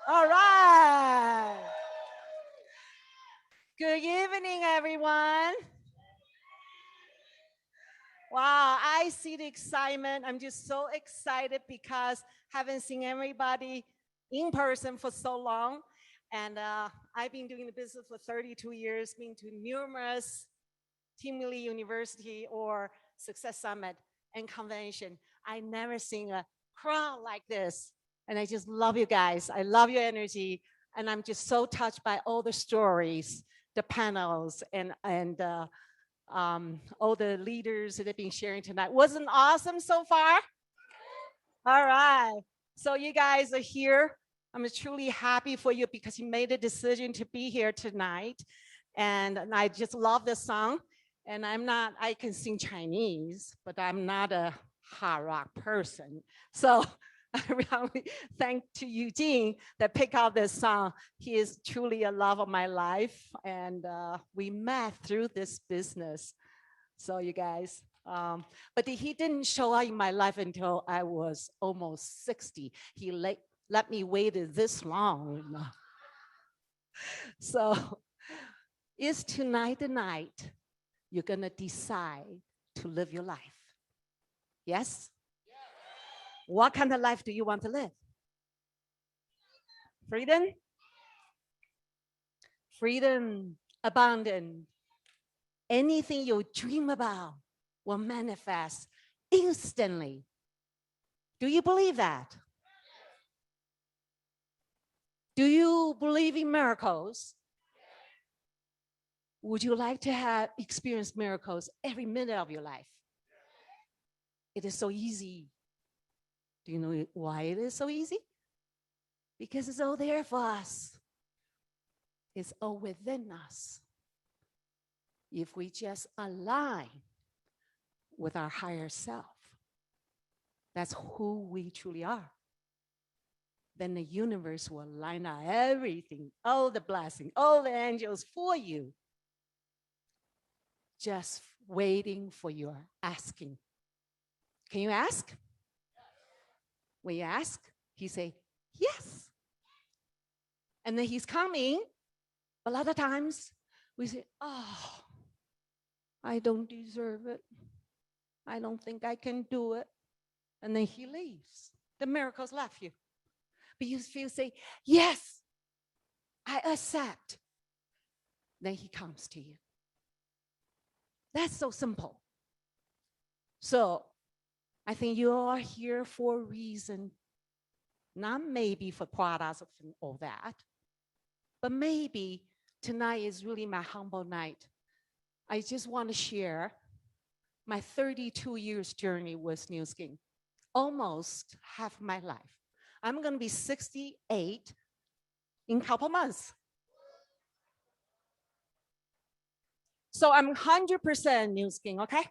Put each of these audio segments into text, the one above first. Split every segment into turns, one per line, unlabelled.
All right. Good evening, everyone. Wow, I see the excitement. I'm just so excited because I haven't seen everybody in person for so long. And I've been doing the business for 32 years, been to numerous Team Lee University or Success Summit and convention. I never seen a crowd like this. And I just love you guys. I love your energy. And I'm just so touched by all the stories, the panels, and all the leaders that have been sharing tonight. Wasn't awesome so far? All right. So you guys are here. I'm truly happy for you because you made a decision to be here tonight. And I just love this song. And I can sing Chinese, but I'm not a hard rock person. So I really thank to Eugene that picked out this song. He is truly a love of my life. And we met through this business. So you guys, but he didn't show up in my life until I was almost 60. He let me wait this long. So is tonight the night you're gonna decide to live your life? Yes? What kind of life do you want to live? Freedom? Freedom, abundant. Anything you dream about will manifest instantly. Do you believe that? Do you believe in miracles? Would you like to have experienced miracles every minute of your life? It is so easy. Do you know why it is so easy? Because it's all there for us. It's all within us. If we just align with our higher self, that's who we truly are. Then the universe will line up everything, all the blessings, all the angels for you. Just waiting for your asking. Can you ask? When you ask, he say, yes. And then he's coming. A lot of times we say, oh, I don't deserve it. I don't think I can do it. And then he leaves. The miracles left you. But you feel say, yes, I accept. Then he comes to you. That's so simple. So I think you are here for a reason, not maybe for products and all that, but maybe tonight is really my humble night. I just want to share my 32 years journey with Nu Skin, almost half my life. I'm going to be 68 in a couple months. So I'm 100% Nu Skin, okay?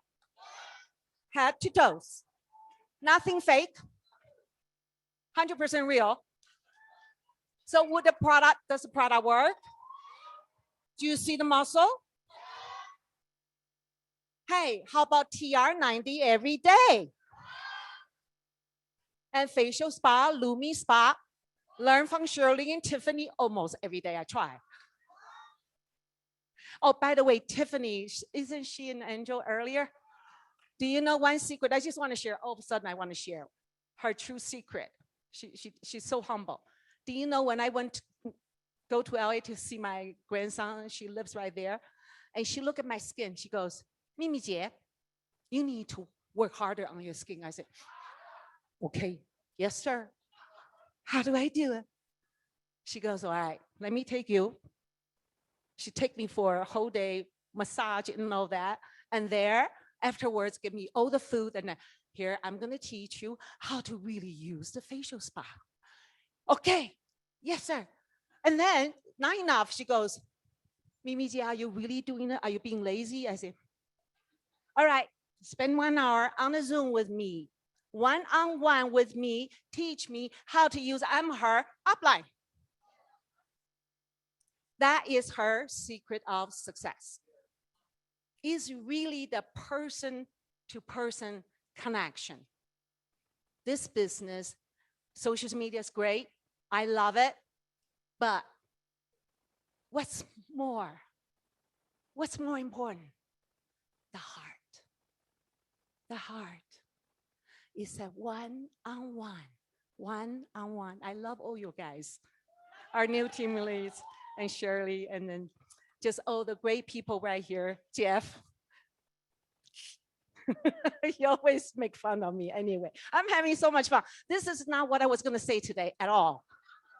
Head to toes. Nothing fake. 100% real. So does the product work? Do you see the muscle? Hey, how about TR90 every day? And facial spa, Lumi spa, learn from Shirley and Tiffany almost every day I try. Oh, by the way, Tiffany, isn't she an angel earlier? Do you know one secret? I just want to share. All of a sudden, I want to share her true secret. She's so humble. Do you know when I go to LA to see my grandson, she lives right there, and she looked at my skin. She goes, Mimi Jie, you need to work harder on your skin. I said, okay, yes, sir. How do I do it? She goes, all right, let me take you. She take me for a whole day massage and all that. And there, afterwards, give me all the food. And here, I'm going to teach you how to really use the facial spa. Okay, yes, sir. And then, not enough, she goes, Mimi Jie, are you really doing it? Are you being lazy? I say, all right, spend 1 hour on a Zoom with me, one-on-one with me, teach me how to use her upline. That is her secret of success. Is really the person-to-person connection. This business, social media is great. I love it. But what's more? What's more important? The heart. The heart is a one-on-one. One-on-one. I love all you guys. Our new team leads and Shirley, and then just all the great people right here. Jeff. You always make fun of me anyway. I'm having so much fun. This is not what I was going to say today at all.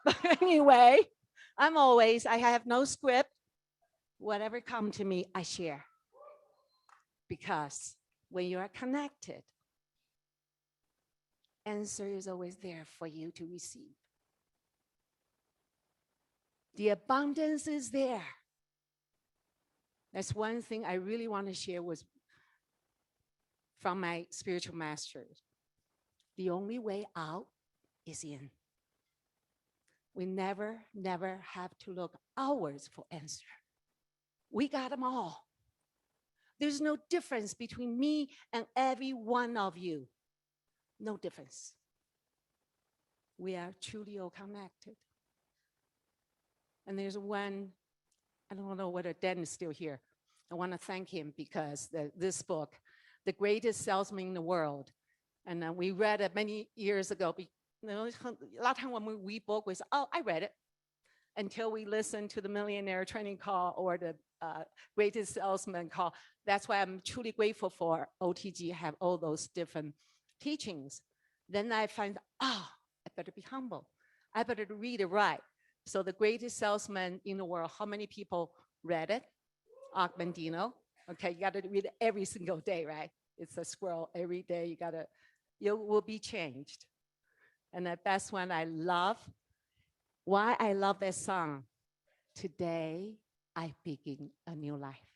But anyway, I have no script. Whatever comes to me, I share. Because when you are connected, answer is always there for you to receive. The abundance is there. That's one thing I really want to share with from my spiritual masters. The only way out is in. We never have to look outwards for answer. We got them all. There's no difference between me and every one of you. No difference. We are truly all connected. And there's one, I don't know whether Dan is still here. I want to thank him because this book, The Greatest Salesman in the World, and we read it many years ago. A lot of time when we read book, we say, oh, I read it. Until we listen to the Millionaire Training Call or the Greatest Salesman Call. That's why I'm truly grateful for OTG have all those different teachings. Then I find, I better be humble. I better read it right. So The Greatest Salesman in the World, how many people read it? Mandino. Okay, you got to read it every single day, right? It's a scroll every day. You will be changed. And the best one I love, why I love that song. Today, I begin a new life.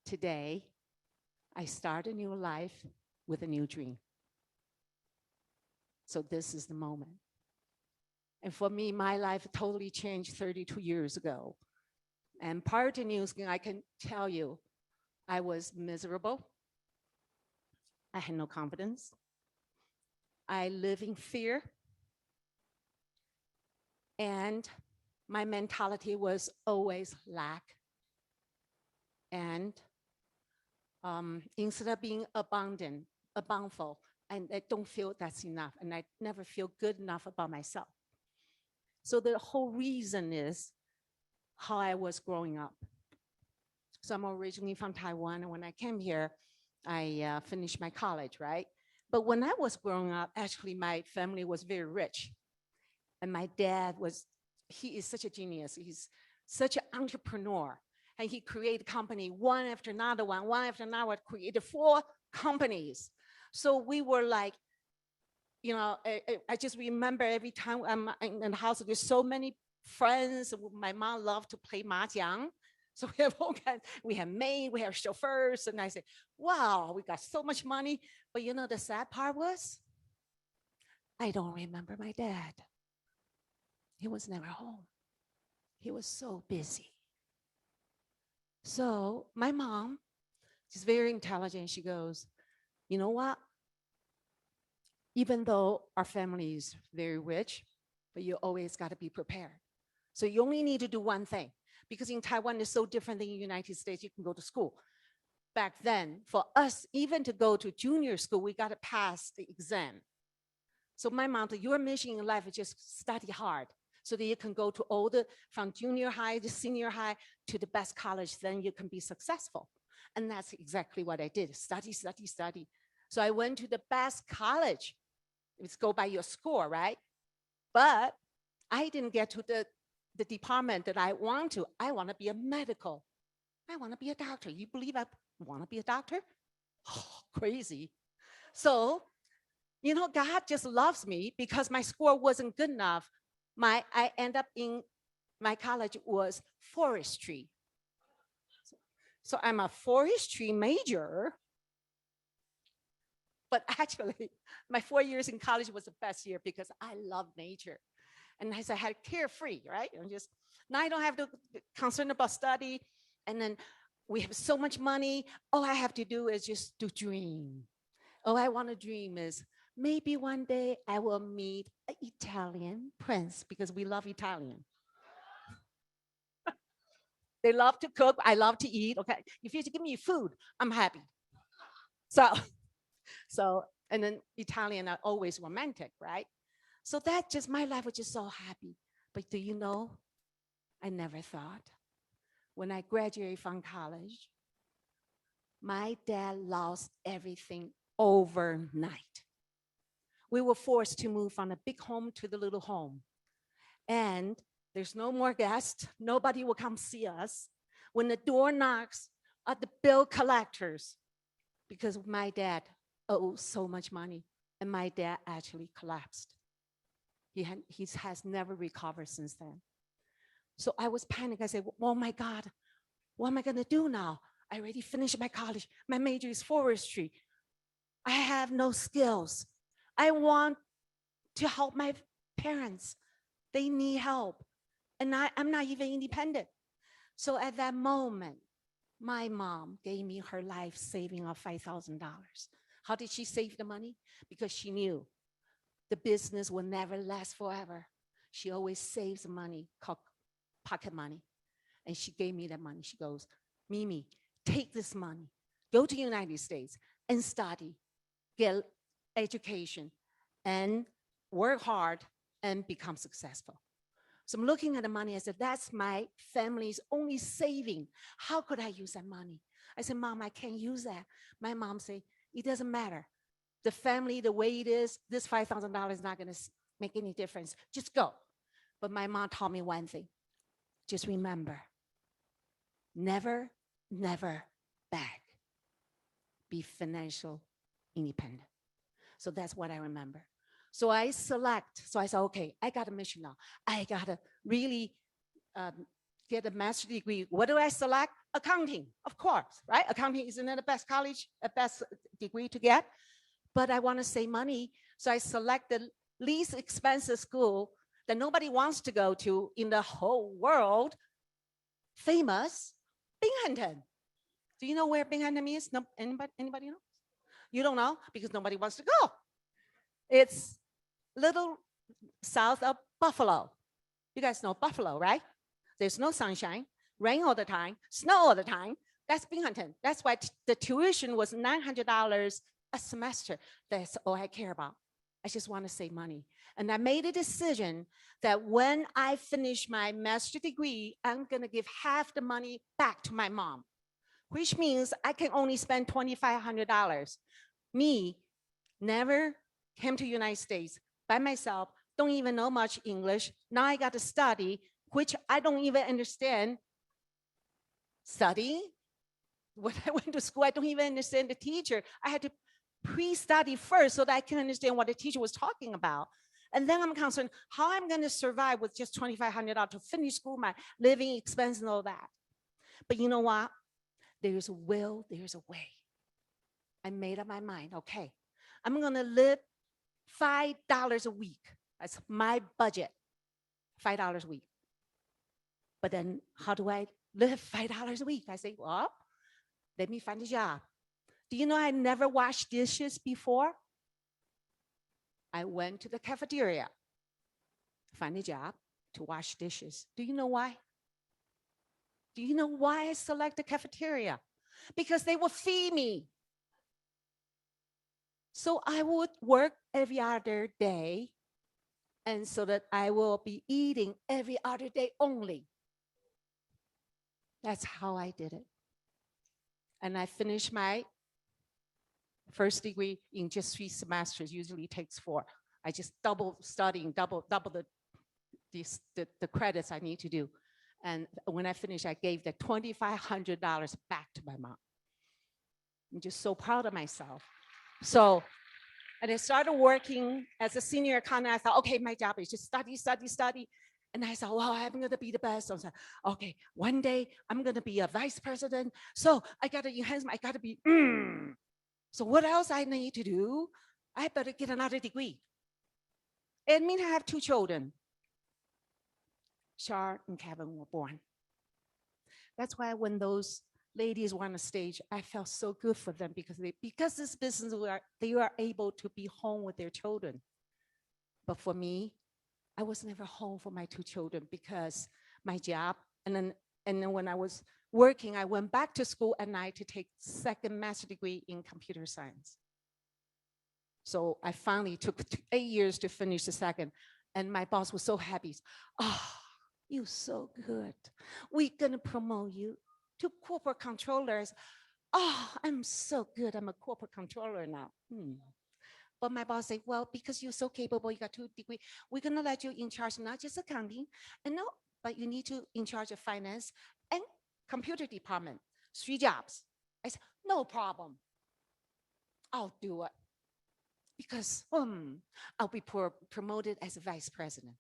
Today, I start a new life with a new dream. So this is the moment. And for me, my life totally changed 32 years ago. And prior to New Skin, I can tell you, I was miserable. I had no confidence. I live in fear. And my mentality was always lack. And instead of being aboundful, and I don't feel that's enough. And I never feel good enough about myself. So the whole reason is how I was growing up. So I'm originally from Taiwan. And when I came here, I finished my college, right? But when I was growing up, actually, my family was very rich. And my dad he is such a genius. He's such an entrepreneur. And he created company one after another created 4 companies. So we were like, I just remember every time I'm in the house, there's so many friends. My mom loved to play mahjong. So we have all kinds, we have maids, we have chauffeurs. And I said, wow, we got so much money. But the sad part was, I don't remember my dad. He was never home. He was so busy. So my mom, she's very intelligent. She goes, you know what? Even though our family is very rich, but you always got to be prepared. So you only need to do one thing, because in Taiwan, it's so different than in the United States. You can go to school. Back then, for us, even to go to junior school, we got to pass the exam. So my mom said, your mission in life is just study hard so that you can go to from junior high to senior high to the best college, then you can be successful. And that's exactly what I did, study. So I went to the best college. It's go by your score, right? But I didn't get to the department that I want to. I want to be a medical. I want to be a doctor. You believe I want to be a doctor? Oh, crazy. So, God just loves me because my score wasn't good enough. I end up in my college was forestry. So I'm a forestry major. But actually, my 4 years in college was the best year because I love nature. And as I had carefree, right? Now I don't have to concern about study. And then we have so much money. All I have to do is just to dream. All I want to dream is maybe one day I will meet an Italian prince because we love Italian. They love to cook. I love to eat. Okay. If you give me food, I'm happy. So, so, and then Italian are always romantic, right? So that just, my life was just so happy. But do you know, I never thought when I graduated from college, my dad lost everything overnight. We were forced to move from a big home to the little home. And there's no more guests. Nobody will come see us. When the door knocks at the bill collectors, because my dad owed so much money, and my dad actually collapsed. He has never recovered since then. So I was panicked. I said, oh my God, what am I going to do now? I already finished my college. My major is forestry. I have no skills. I want to help my parents. They need help. And I'm not even independent. So at that moment, my mom gave me her life saving of $5,000. How did she save the money? Because she knew the business will never last forever. She always saves money, called pocket money. And she gave me that money. She goes, Mimi, take this money, go to the United States and study, get education, and work hard and become successful. So I'm looking at the money. I said, that's my family's only saving. How could I use that money? I said, Mom, I can't use that. My mom said, it doesn't matter. The family, the way it is, this $5,000 is not going to make any difference. Just go. But my mom taught me one thing. Just remember, never, never beg. Be financial independent. So that's what I remember. So I said, okay, I got a mission now. I got to really get a master's degree. What do I select? Accounting, of course, right? Accounting isn't it the best college, the best degree to get? But I want to save money. So I select the least expensive school that nobody wants to go to in the whole world, famous, Binghamton. Do you know where Binghamton is? No, anybody know? You don't know because nobody wants to go. It's little south of Buffalo. You guys know Buffalo, right? There's no sunshine, rain all the time, snow all the time. That's Binghamton. That's why the tuition was $900 a semester. That's all I care about. I just want to save money. And I made a decision that when I finish my master's degree, I'm going to give half the money back to my mom, which means I can only spend $2,500. Me, never came to the United States by myself, don't even know much English. Now I got to study, which I don't even understand. Study? When I went to school, I don't even understand the teacher. I had to pre-study first so that I can understand what the teacher was talking about. And then I'm concerned how I'm going to survive with just $2,500 to finish school, my living expense and all that. But you know what? There's a will, there's a way. I made up my mind, okay, I'm going to live $5 a week. That's my budget, $5 a week. But then how do I live $5 a week? I say, well, let me find a job. Do you know I never washed dishes before? I went to the cafeteria, find a job to wash dishes. Do you know why? Do you know why I select the cafeteria? Because they will feed me. So I would work every other day, and so that I will be eating every other day only. That's how I did it. And I finished my first degree in just 3 semesters. Usually it takes 4. I just double studying, double the credits I need to do. And when I finished, I gave the $2,500 back to my mom. I'm just so proud of myself. So, and I started working as a senior accountant. I thought, okay, my job is just study, study, study. And I thought, well, I'm going to be the best. So I said, okay, one day I'm going to be a vice president. So I got to enhance, I got to be, So what else I need to do? I better get another degree. It means I have 2 children. Char and Kevin were born. That's why when those ladies were on the stage. I felt so good for them because this business they are able to be home with their children. But for me, I was never home for my two children because my job, and then when I was working, I went back to school at night to take second master degree in computer science. So I finally took 8 years to finish the second, and my boss was so happy. Oh, you're so good. We're gonna promote you to corporate controllers. Oh, I'm so good. I'm a corporate controller now. But my boss said, well, because you're so capable, you got 2 degrees, we're gonna let you in charge not just accounting, and no, but you need to in charge of finance and computer department. 3 jobs. I said, no problem. I'll do it because I'll be promoted as a vice president.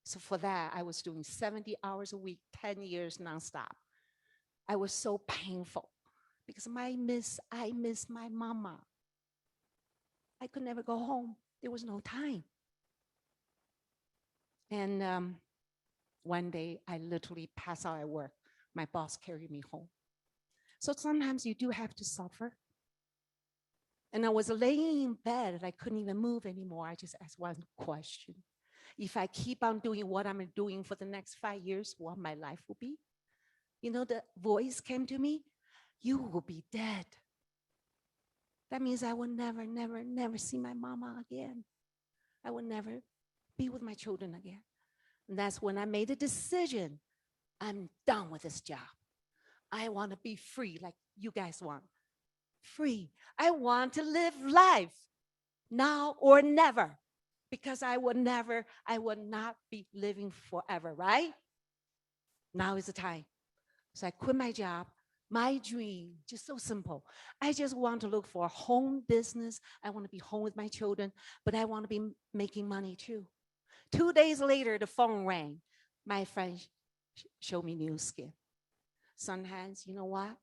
So for that, I was doing 70 hours a week, 10 years nonstop. I was so painful because I miss my mama. I could never go home. There was no time. And one day, I literally passed out at work. My boss carried me home. So sometimes you do have to suffer. And I was laying in bed and I couldn't even move anymore. I just asked one question. If I keep on doing what I'm doing for the next 5 years, what my life will be? You know, the voice came to me, you will be dead. That means I will never, never, never see my mama again. I will never be with my children again. And that's when I made a decision. I'm done with this job. I want to be free like you guys want. Free. I want to live life now or never, because I would not be living forever, right? Now is the time. So I quit my job. My dream, just so simple. I just want to look for a home business. I want to be home with my children, but I want to be making money too. 2 days later, the phone rang. My friend showed me Nu Skin. Sometimes, you know what?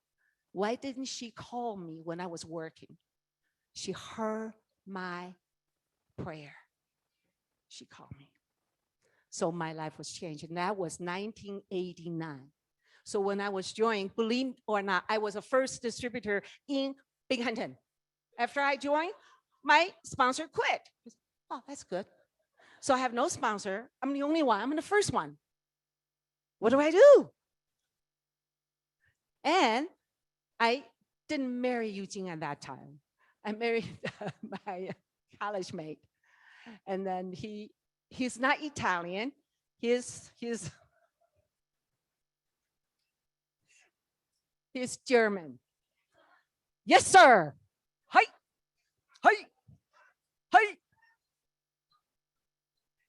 Why didn't she call me when I was working? She heard my prayer. She called me. So my life was changed. And that was 1989. So when I was joining, believe or not, I was the first distributor in Binghamton. After I joined, my sponsor quit. Oh, that's good. So I have no sponsor. I'm the only one. I'm the first one. What do I do? And I didn't marry Eugene at that time. I married my college mate. And then he's not Italian. He's German. Yes, sir. Hi, hi, hi.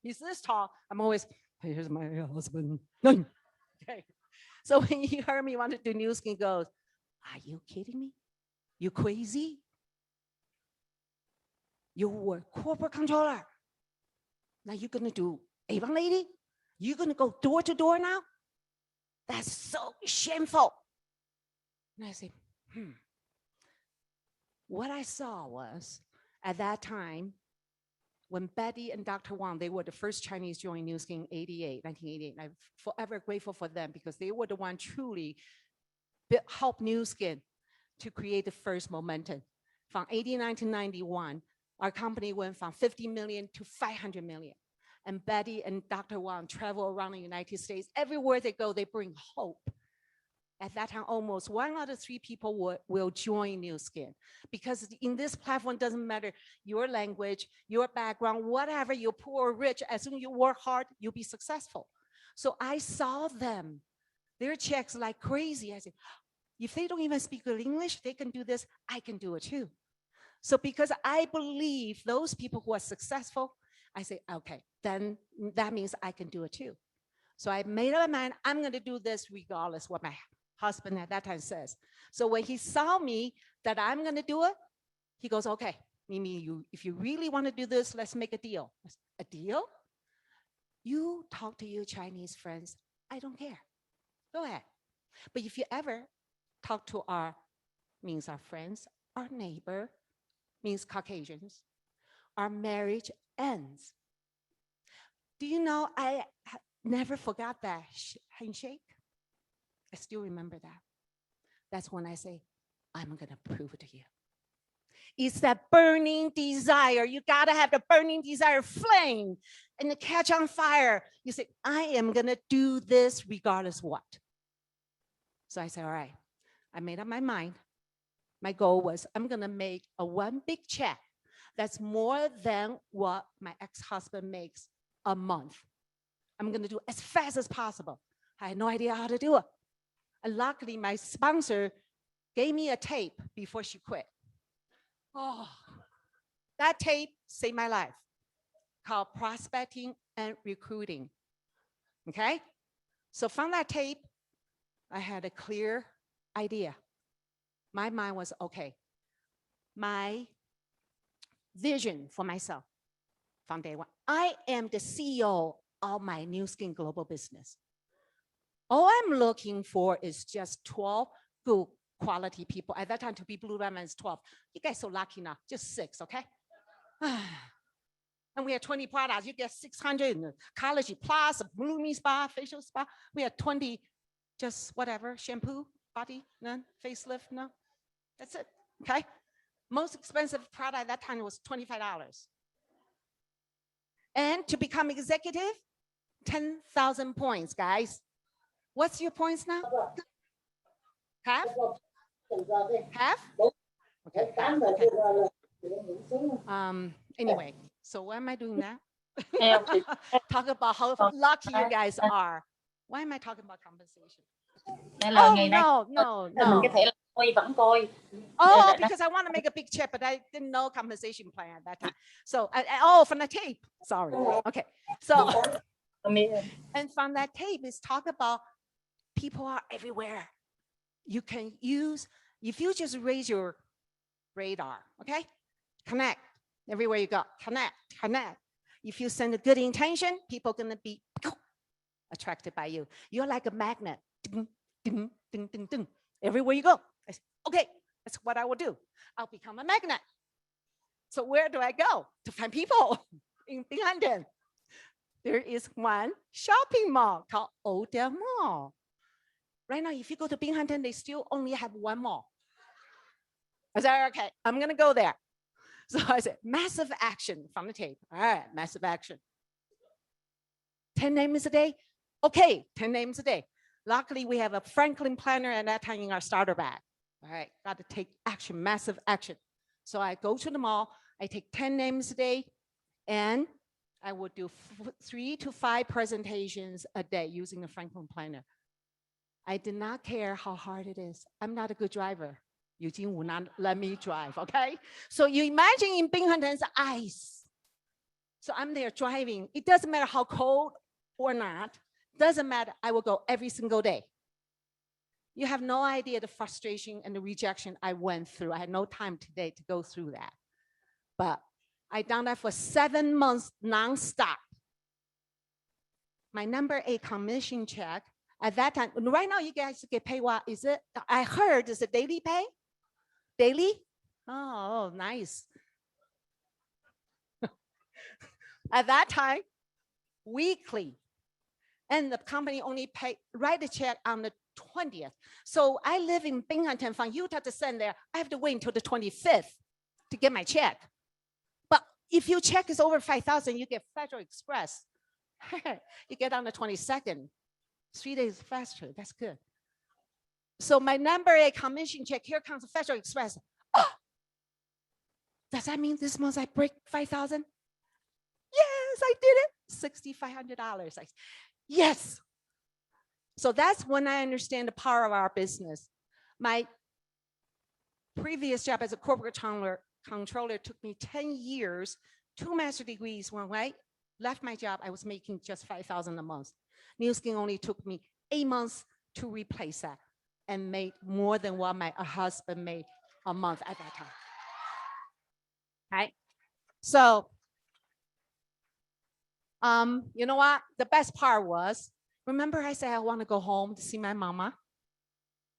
He's this tall. I'm always, hey, here's my husband. Okay. So when he heard me want to do Nu Skin, he goes, are you kidding me? You crazy? You were corporate controller. Now you're going to do Avon Lady? You're going to go door to door now? That's so shameful. And I said, What I saw was, at that time, when Betty and Dr. Wang, they were the first Chinese join Nu Skin in 1988. I'm forever grateful for them because they were the one truly helped Nu Skin to create the first momentum. From 89 to 91, our company went from 50 million to 500 million. And Betty and Dr. Wang travel around the United States. Everywhere they go, they bring hope. At that time, almost 1 out of 3 people will join Nu Skin, because in this platform, it doesn't matter your language, your background, whatever, you're poor or rich, as soon as you work hard, you'll be successful. So I saw them, their checks like crazy. I said, if they don't even speak good English, they can do this, I can do it too. So because I believe those people who are successful, I say, okay, then that means I can do it too. So I made up my mind, I'm gonna do this regardless what my husband at that time says. So when he saw me that I'm gonna do it, he goes, okay, Mimi, if you really wanna do this, let's make a deal. A deal? You talk to your Chinese friends, I don't care, go ahead. But if you ever talk to our friends, our neighbor, means Caucasians, our marriage ends. Do you know, I never forgot that handshake. I still remember that. That's when I say, I'm going to prove it to you. It's that burning desire. You got to have the burning desire flame and the catch on fire. You say, I am going to do this regardless what. So I said, all right, I made up my mind. My goal was I'm going to make a one big check that's more than what my ex-husband makes a month. I'm going to do as fast as possible. I had no idea how to do it. And luckily, my sponsor gave me a tape before she quit. Oh, that tape saved my life, called Prospecting and Recruiting. Okay? So from that tape, I had a clear idea. My mind was, okay, my vision for myself from day one. I am the CEO of my New Skin Global business. All I'm looking for is just 12 good quality people. At that time, to be Blue Diamond is 12. You guys so lucky now, just 6, okay? And we have 20 products. You get 600 Collagen Plus, Blooming Spa, facial spa. We have 20, just whatever, shampoo, body, none, facelift, no. That's it, okay? Most expensive product at that time was $25. And to become executive, 10,000 points, guys. What's your points now? Half? Half? Okay. Okay. Anyway, so why am I doing that? Talk about how lucky you guys are. Why am I talking about compensation? Oh, no. Oh, because I want to make a big check, but I didn't know compensation plan at that time. So, from the tape. Sorry. Okay. So, and from that tape is talk about people are everywhere. You can use, if you just raise your radar, okay? Connect everywhere you go. Connect. If you send a good intention, people are going to be attracted by you. You're like a magnet. Ding, ding, ding, ding, ding. Everywhere you go. I say, okay, that's what I will do. I'll become a magnet. So where do I go to find people? In Binghamton. There is one shopping mall called Odell Mall. Right now, if you go to Binghamton, they still only have one mall. I said, okay, I'm going to go there. So I said, massive action from the tape. All right, massive action. 10 names a day? Okay, 10 names a day. Luckily, we have a Franklin planner at that time in our starter bag. All right, got to take action, massive action. So I go to the mall, I take 10 names a day, and I would do 3 to 5 presentations a day using the Franklin planner. I did not care how hard it is. I'm not a good driver. Eugene will not let me drive, okay? So you imagine in Binghamton's ice. So I'm there driving. It doesn't matter how cold or not. Doesn't matter. I will go every single day. You have no idea the frustration and the rejection I went through. I had no time today to go through that. But I done that for 7 months nonstop. My number 8 commission check at that time, right now you guys get paid what is it? I heard it's a daily pay? Daily? Oh, nice. At that time, weekly. And the company only write the check on the 20th. So I live in Binghamton, from Utah to send there. I have to wait until the 25th to get my check. But if your check is over 5,000, you get Federal Express. You get on the 22nd. 3 days faster. That's good. So my number 8 commission check, here comes the Federal Express. Oh, does that mean this month I break 5,000? Yes, I did it. $6,500. Yes. So that's when I understand the power of our business. My previous job as a corporate controller took me 10 years, 2 master's degrees. When I left my job, I was making just $5,000 a month. New Skin only took me 8 months to replace that and made more than what my husband made a month at that time. Right? So, you know what? The best part was, remember I said I want to go home to see my mama?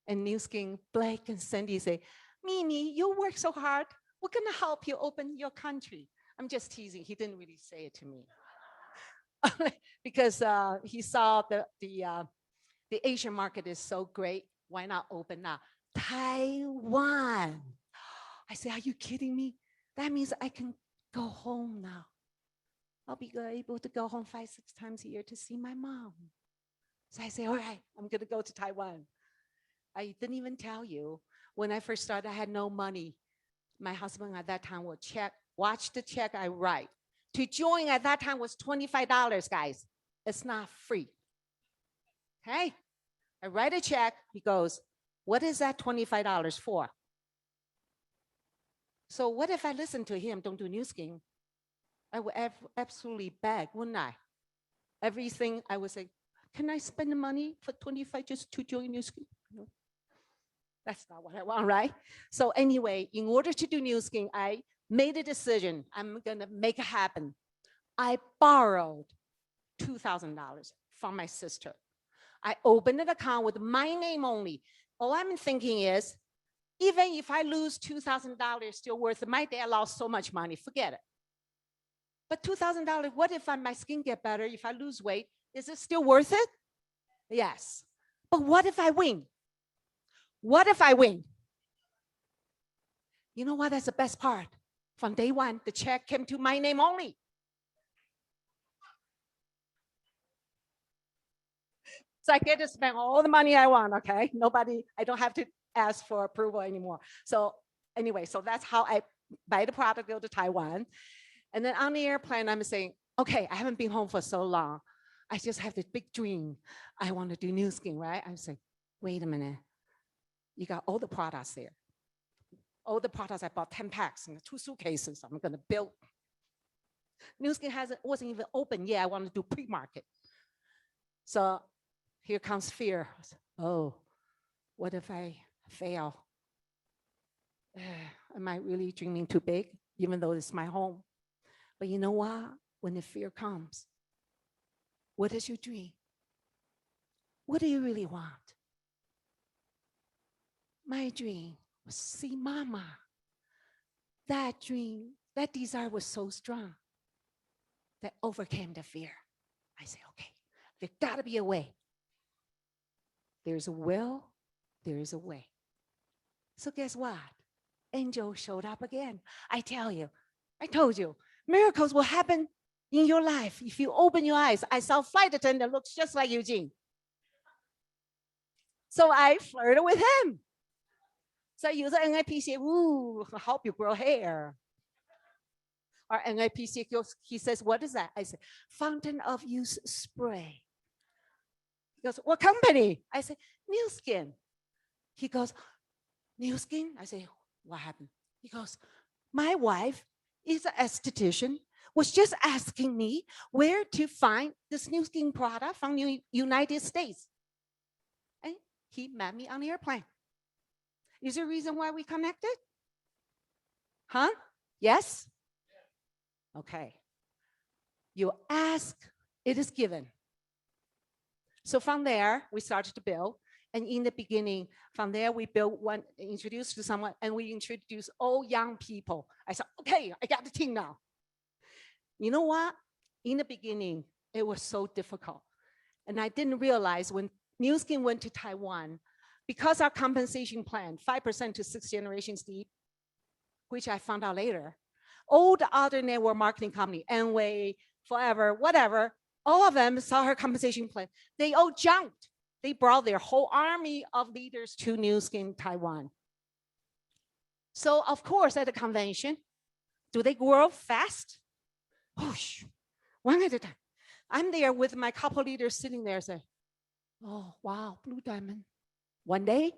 And New Skin, Blake and Cindy say, Mimi, you work so hard. We're going to help you open your country. I'm just teasing. He didn't really say it to me. Because he saw the Asian market is so great. Why not open up Taiwan. I said, are you kidding me? That means I can go home now. I'll be able to go home 5, 6 times a year to see my mom. So I say, all right, I'm going to go to Taiwan. I didn't even tell you, when I first started, I had no money. My husband at that time would watch the check I write. To join at that time was $25, guys. It's not free. Okay? I write a check. He goes, what is that $25 for? So what if I listen to him, don't do New Skin? I would absolutely beg, wouldn't I? Everything I would say, can I spend the money for 25 just to join New Skin? No. That's not what I want, right? So anyway, in order to do New Skin, I made a decision. I'm going to make it happen. I borrowed $2,000 from my sister. I opened an account with my name only. All I'm thinking is, even if I lose $2,000, still worth it. My dad lost so much money, forget it. But $2,000, what if my skin get better? If I lose weight, is it still worth it? Yes. But what if I win? What if I win? You know what? That's the best part. From day one, the check came to my name only. So I get to spend all the money I want, okay? I don't have to ask for approval anymore. So anyway, so that's how I buy the product, go to Taiwan. And then on the airplane, I'm saying, okay, I haven't been home for so long. I just have this big dream. I want to do New Skin, right? I'm saying, wait a minute. You got all the products there. All the products, I bought 10 packs and 2 suitcases. I'm going to build. New Skin wasn't even open yet. I want to do pre-market. So here comes fear. Oh, what if I fail? Am I really dreaming too big, even though it's my home? But you know what? When the fear comes, what is your dream? What do you really want? My dream was to see Mama. That dream, that desire was so strong that overcame the fear. I say, okay, there's got to be a way. There's a will, there is a way. So guess what? Angel showed up again. I told you, miracles will happen in your life if you open your eyes. I saw a flight attendant looks just like Eugene. So I flirted with him. So you say NIPC, ooh, I hope you grow hair. Or NIPC, he says, what is that? I said, Fountain of Youth Spray. He goes, what company? I said, New Skin. He goes, New Skin? I say, what happened? He goes, my wife is an esthetician, was just asking me where to find this New Skin product from the United States. And he met me on the airplane. Is there a reason why we connected? Huh? Yes? Okay. You ask, it is given. So from there, we started to build. And in the beginning, from there, we built one, introduced to someone, and we introduced all young people. I said, okay, I got the team now. You know what? In the beginning, it was so difficult. And I didn't realize when New Skin went to Taiwan, because our compensation plan, 5% to 6 generations deep, which I found out later, all the other network marketing company, Enway, Forever, whatever, all of them saw her compensation plan. They all jumped. They brought their whole army of leaders to New Skin Taiwan. So of course, at the convention, do they grow fast? Whoosh, one at a time. I'm there with my couple leaders sitting there saying, oh, wow, Blue Diamond. One day,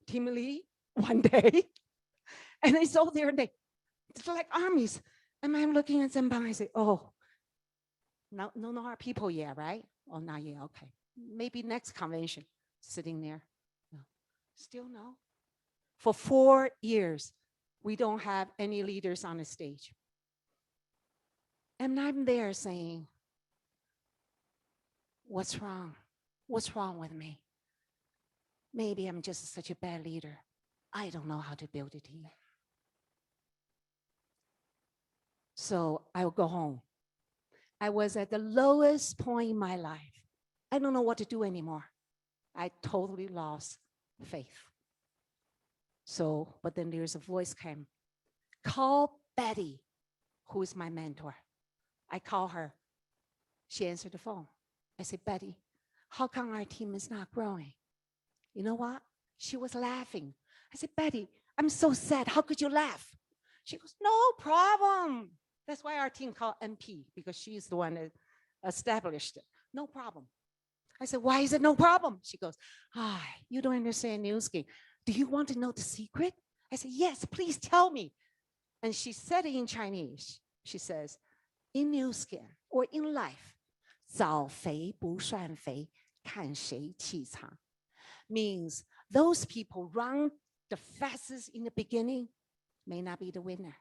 Team Lee, one day. And it's all there and it's like armies. And I'm looking at them and I say, oh, no our people yet, right? Oh, not yet, okay. Maybe next convention, sitting there. No. Still no. For 4 years, we don't have any leaders on the stage. And I'm there saying, what's wrong? What's wrong with me? Maybe I'm just such a bad leader. I don't know how to build a team. So I will go home. I was at the lowest point in my life. I don't know what to do anymore. I totally lost faith. So, but then there's a voice came, call Betty, who is my mentor. I call her. She answered the phone. I said, Betty, how come our team is not growing? You know what? She was laughing. I said, Betty, I'm so sad. How could you laugh? She goes, no problem. That's why our team called MP, because she's the one that established it. No problem. I said, why is it no problem? She goes, you don't understand Nu Skin. Do you want to know the secret? I said, yes, please tell me. And she said it in Chinese. She says, in Nu Skin or in life, 早肥不算肥，看谁气场 means those people run the fastest in the beginning may not be the winner.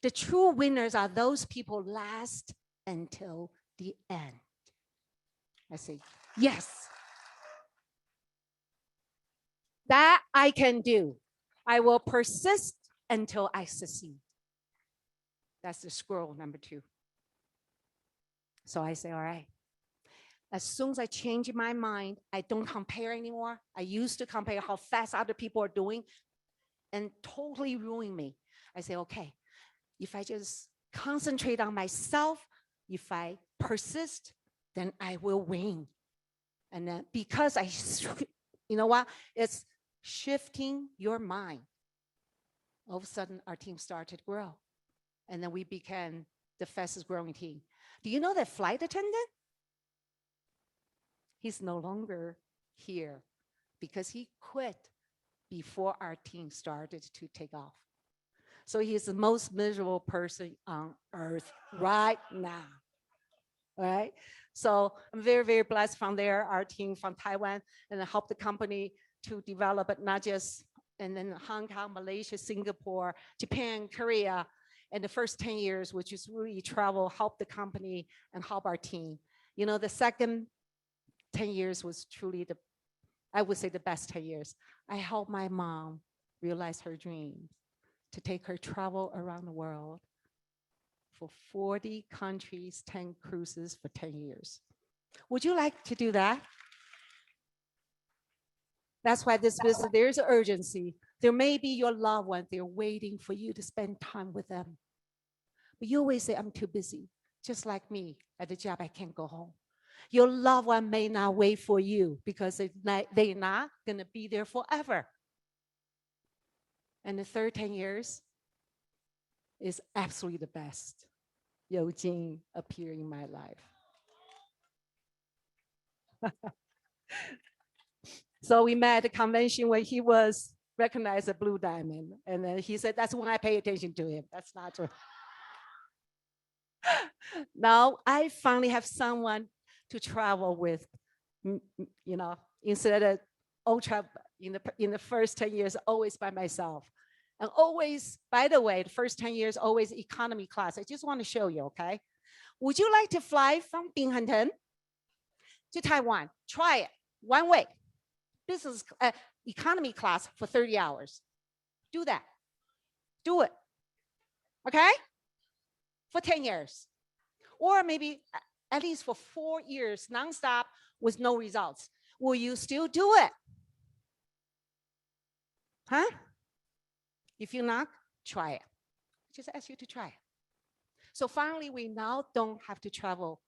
The true winners are those people last until the end. I say, yes. That I can do. I will persist until I succeed. That's the scroll number 2. So I say, all right. As soon as I change my mind, I don't compare anymore. I used to compare how fast other people are doing and totally ruin me. I say, okay, if I just concentrate on myself, if I persist, then I will win. And then because you know what? It's shifting your mind. All of a sudden, our team started to grow. And then we became the fastest growing team. Do you know that flight attendant? He's no longer here because he quit before our team started to take off. So he's the most miserable person on earth right now. Right? So I'm very, very blessed from there, our team from Taiwan, and I helped the company to develop it, not just and then Hong Kong, Malaysia, Singapore, Japan, Korea. And the first 10 years, which is really travel, help the company and help our team. You know, the second 10 years was truly I would say the best 10 years. I helped my mom realize her dreams to take her travel around the world for 40 countries, 10 cruises for 10 years. Would you like to do that? That's why this business, there's an urgency. There may be your loved one, they're waiting for you to spend time with them. But you always say, I'm too busy. Just like me at the job, I can't go home. Your loved one may not wait for you because they're not going to be there forever. And the third 10 years is absolutely the best. Yo Jing appeared in my life. So we met at the convention when he was recognized as a Blue Diamond. And then he said, that's when I pay attention to him. That's not true. Now I finally have someone to travel with, you know, instead of ultra in the first 10 years, always by myself. And always, by the way, the first 10 years, always economy class. I just want to show you, okay? Would you like to fly from Binghamton to Taiwan? Try it, one way. Business economy class for 30 hours. Do that. Do it. Okay? For 10 years. Or maybe at least for 4 years, nonstop with no results. Will you still do it? Huh? If you're not, try it. Just ask you to try it. So finally, we now don't have to travel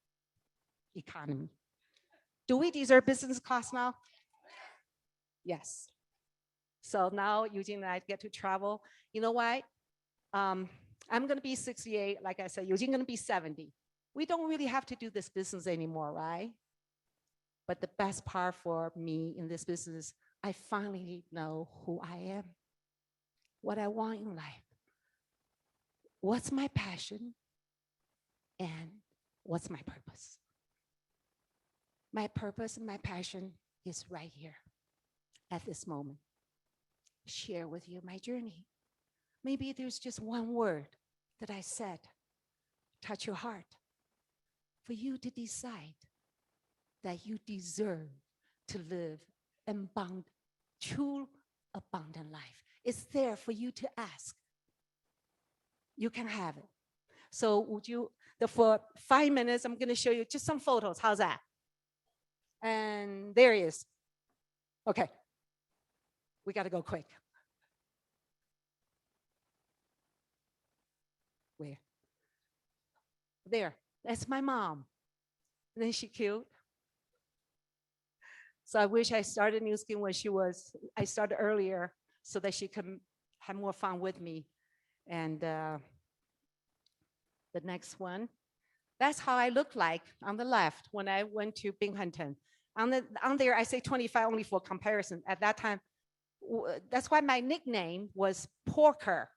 economy. Do we deserve business class now? Yes. So now Eugene and I get to travel. You know why? I'm going to be 68. Like I said, Eugene going to be 70. We don't really have to do this business anymore, right? But the best part for me in this business, I finally know who I am, what I want in life, what's my passion, and what's my purpose. My purpose and my passion is right here at this moment. Share with you my journey. Maybe there's just one word that I said, touch your heart, for you to decide that you deserve to live true abundant life. It's there for you to ask. You can have it. So would you, for 5 minutes, I'm going to show you just some photos. How's that? And there he is. Okay. We got to go quick. there. That's my mom. Isn't she cute? So I wish I started Nu Skin when I started earlier so that she can have more fun with me. And the next one, that's how I look like on the left when I went to Binghamton. On there, I say 25 only for comparison. At that time, that's why my nickname was Porker,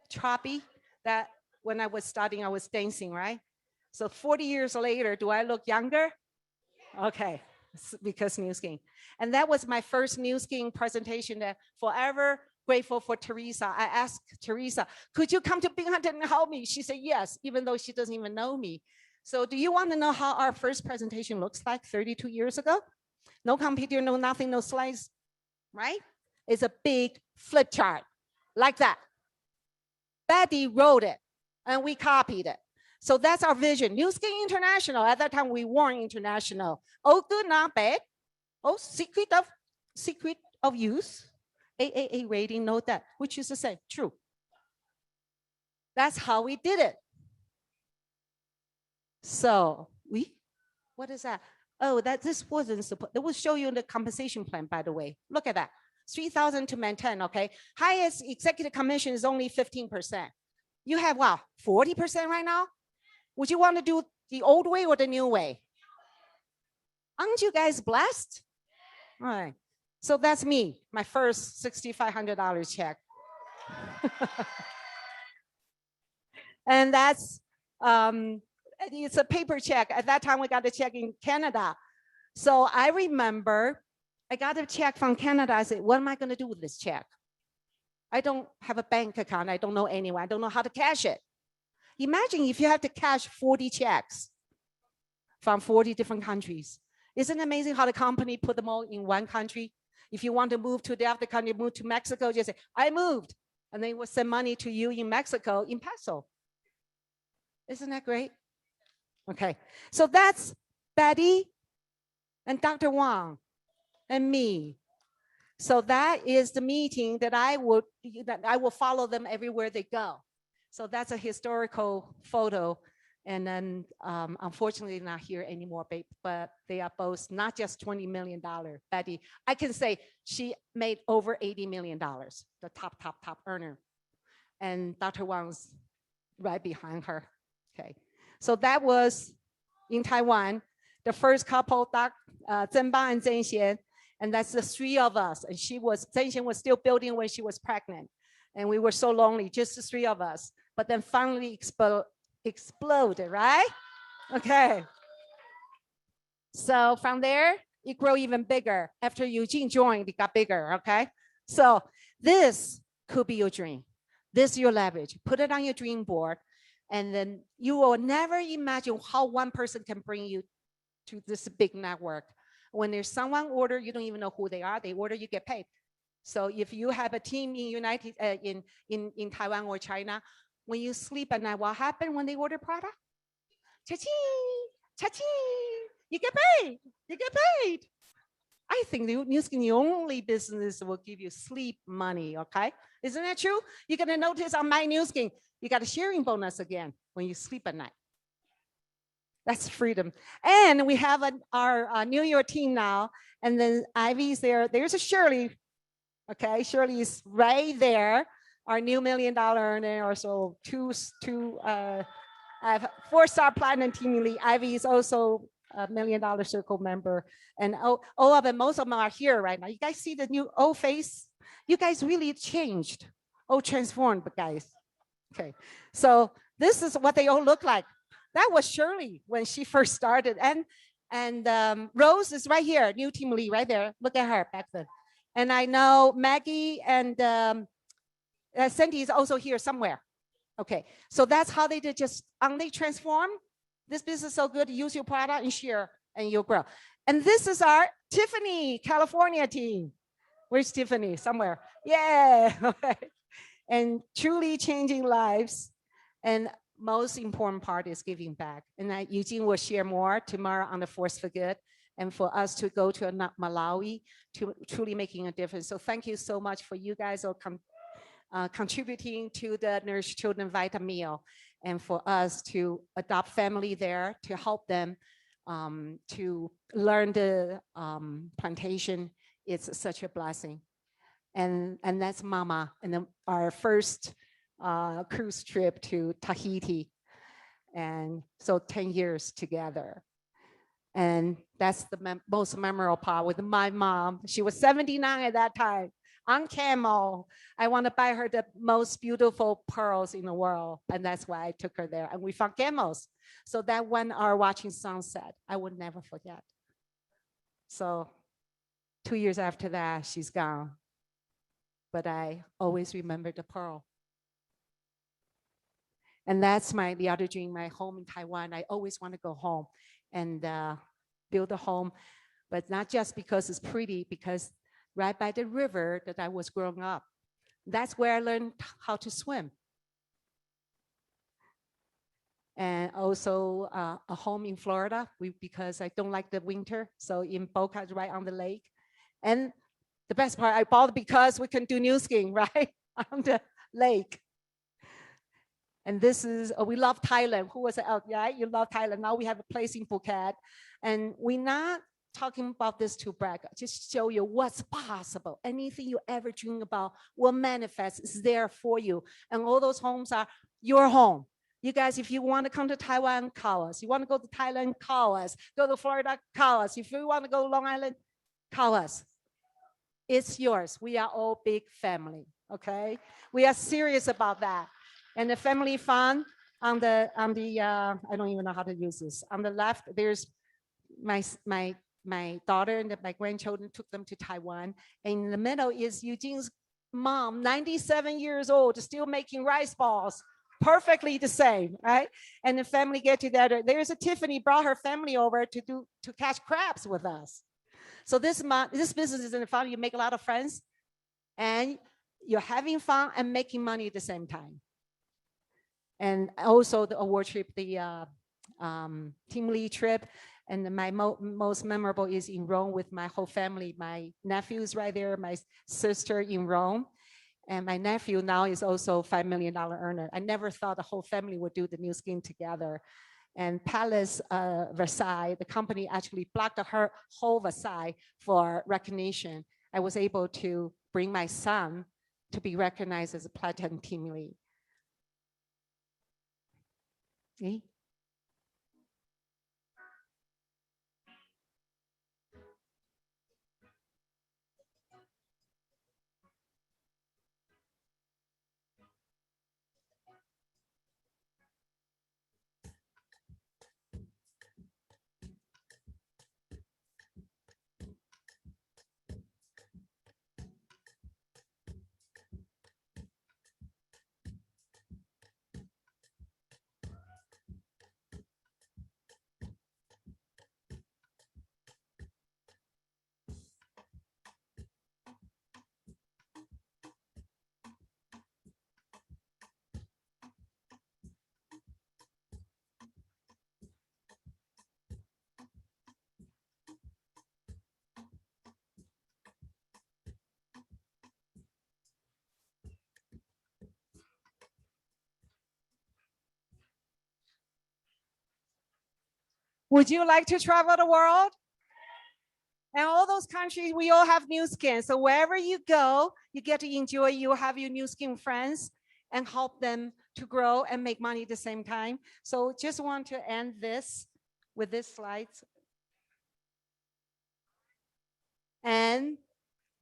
choppy. That when I was studying, I was dancing, right? So 40 years later, do I look younger? Okay, because Nu Skin. And that was my first Nu Skin presentation. That forever grateful for Teresa. I asked Teresa, could you come to Binghamton and help me? She said yes, even though she doesn't even know me. So do you want to know how our first presentation looks like 32 years ago? No computer, no nothing, no slides, right? It's a big flip chart like that. Betty wrote it and we copied it. So that's our vision. Nu Skin International. At that time, we weren't international. Oh, good, not bad. Oh, secret of use. AAA rating, note that, which is to say, true. That's how we did it. So what is that? Oh, this wasn't supposed, it will show you the compensation plan, by the way. Look at that, 3,000 to maintain, okay? Highest executive commission is only 15%. You have, wow, 40% right now? Would you want to do the old way or the new way? Aren't you guys blessed? All right. So that's me, my first $6,500 check. And that's, it's a paper check. At that time, we got a check in Canada. So I remember I got a check from Canada. I said, what am I going to do with this check? I don't have a bank account. I don't know anyone. I don't know how to cash it. Imagine if you have to cash 40 checks from 40 different countries. Isn't it amazing how the company put them all in one country? If you want to move to the other country, move to Mexico, just say, I moved. And they will send money to you in Mexico in peso. Isn't that great? Okay, so that's Betty and Dr. Wang and me. So that is the meeting that I will follow them everywhere they go. So that's a historical photo. And then unfortunately not here anymore, but they are both not just $20 million. Betty, I can say she made over $80 million, the top earner. And Dr. Wang's right behind her. Okay, so that was in Taiwan, the first couple, Zhen Ba and Zhen Xian, and that's the three of us. And Zhen Xian was still building when she was pregnant. And we were so lonely, just the three of us. But then finally exploded, right? Okay. So from there, it grew even bigger. After Eugene joined, it got bigger, okay? So this could be your dream. This is your leverage. Put it on your dream board. And then you will never imagine how one person can bring you to this big network. When there's someone order, you don't even know who they are. They order, you get paid. So if you have a team in in Taiwan or China, when you sleep at night, what happened when they order product? Cha-ching, cha-ching, you get paid, you get paid. I think the Nu Skin, the only business will give you sleep money, okay? Isn't that true? You're gonna notice on my Nu Skin, you got a sharing bonus again when you sleep at night. That's freedom. And we have our New York team now, and then Ivy's there. There's a Shirley, okay? Shirley is right there. Our new $1 million earner, or so I have 4-star platinum team lead. Ivy is also a $1 Million Circle member. And all of them, most of them are here right now. You guys see the new old face? You guys really changed. Oh, transformed, guys. Okay, so this is what they all look like. That was Shirley when she first started. And Rose is right here, new team lead right there. Look at her back then. And I know Maggie and Cindy is also here somewhere. Okay, so that's how they did, just only transform. This business is so good, use your product and share, and you'll grow. And this is our Tiffany, California team. Where's Tiffany? Somewhere. Yeah. Okay. And truly changing lives. And most important part is giving back. And Eugene will share more tomorrow on the Force for Good, and for us to go to Malawi to truly making a difference. So thank you so much for you guys all contributing to the Nourish Children Vita Meal. and for us to adopt family there to help them to learn the plantation. It's such a blessing. And that's Mama, and then our first cruise trip to Tahiti. And so 10 years together. And that's the most memorable part with my mom. She was 79 at that time on camel. I want to buy her the most beautiful pearls in the world. And that's why I took her there. And we found camels. So that 1 hour watching sunset, I would never forget. So 2 years after that, she's gone. But I always remember the pearl. And that's the other dream, my home in Taiwan. I always want to go home and build a home, but not just because it's pretty, because right by the river that I was growing up, that's where I learned how to swim. And also a home in Florida, because I don't like the winter. So in Boca, right on the lake. And the best part, I bought it because we can do new skiing, right? On the lake. And this is, we love Thailand. Who was it? Oh, yeah, you love Thailand. Now we have a place in Phuket. And we're not talking about this to brag, just show you what's possible. Anything you ever dream about will manifest, is there for you. And all those homes are your home. You guys, if you want to come to Taiwan, call us. You want to go to Thailand, call us. Go to Florida, call us. If you want to go to Long Island, call us. It's yours. We are all big family, okay? We are serious about that. And the family fund on the I don't even know how to use this. On the left, there's my daughter and my grandchildren took them to Taiwan. And in the middle is Eugene's mom, 97 years old, still making rice balls. Perfectly the same, right? And the family get together. There's a Tiffany brought her family over to catch crabs with us. So this business is in the fun. You make a lot of friends, and you're having fun and making money at the same time. And also the award trip, the team lead trip, and my most memorable is in Rome with my whole family. My nephew's right there, my sister in Rome. And my nephew now is also $5 million earner. I never thought the whole family would do the new skin together. And Palace Versailles, the company actually blocked her whole Versailles for recognition. I was able to bring my son to be recognized as a platinum team lead. See? Would you like to travel the world? And all those countries, we all have new skin. So wherever you go, you get to enjoy, you have your new skin friends and help them to grow and make money at the same time. So just want to end this with this slide. And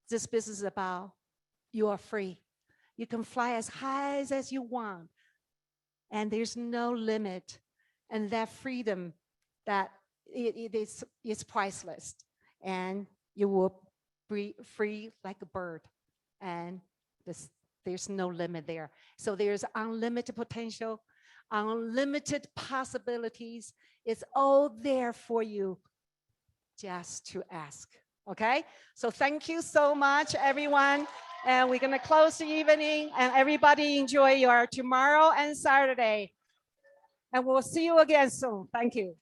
this business is about you are free. You can fly as high as you want. And there's no limit. And that freedom, that it's priceless. And you will be free like a bird. And there's no limit there. So there's unlimited potential, unlimited possibilities. It's all there for you just to ask. Okay? So thank you so much, everyone. And we're going to close the evening. And everybody enjoy your tomorrow and Saturday. And we'll see you again soon. Thank you.